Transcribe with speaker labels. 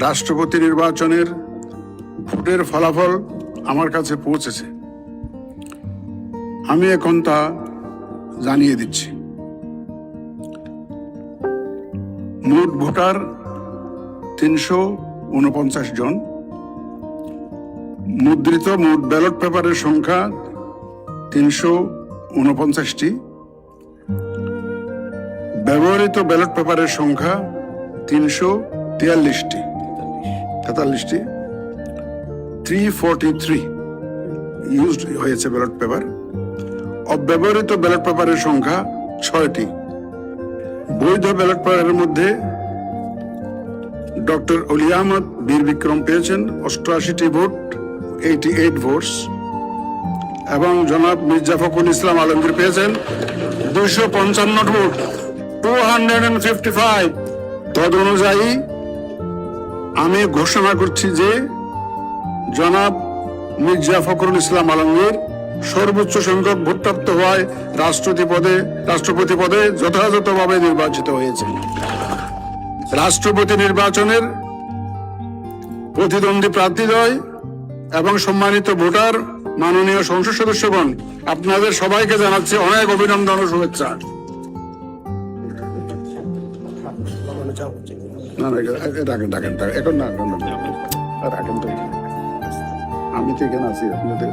Speaker 1: রাষ্ট্রপতি নির্বাচনের ভোটের ফলাফল আমার কাছে পৌঁছেছে। আমি এখন তা জানিয়ে দিচ্ছি। মোট ভোটার ৩৪৯ জন। মুদ্রিত মোট ব্যালট পেপারের সংখ্যা ৩৪৯টি। ব্যবহৃত ব্যালট পেপারের সংখ্যা ৩৪৩টি। 343 ইউজড হয়েছে ব্যালট পেপার। অব্যবহৃত ব্যালট পেপারের সংখ্যা 6টি। বৈধ ব্যালট পেপারের মধ্যে ডক্টর অলি আহমদ বীর বিক্রম পেয়েছেন 88টি ভোট, 88 ভোটস, এবং জনাব মির্জা ফখরুল ইসলাম আলমগীর পেয়েছেন 255 ভোট, 255। তদ অনুযায়ী আমি ঘোষণা করছি যে জনাব মির্জা ফখরুল ইসলাম আলমগীর সর্বোচ্চ সংখ্যক ভোটপ্রাপ্ত হওয়ায় রাষ্ট্রপতি পদে যথাযথভাবে নির্বাচিত হয়েছে। রাষ্ট্রপতি নির্বাচনের প্রতিদ্বন্দ্বী প্রার্থীদ্বয় এবং সম্মানিত ভোটার, মাননীয় সংসদ সদস্যগণ, আপনাদের সবাইকে জানাচ্ছি অনেক অভিনন্দন ও শুভেচ্ছা। আমি তো এখানে আছি, আপনাদের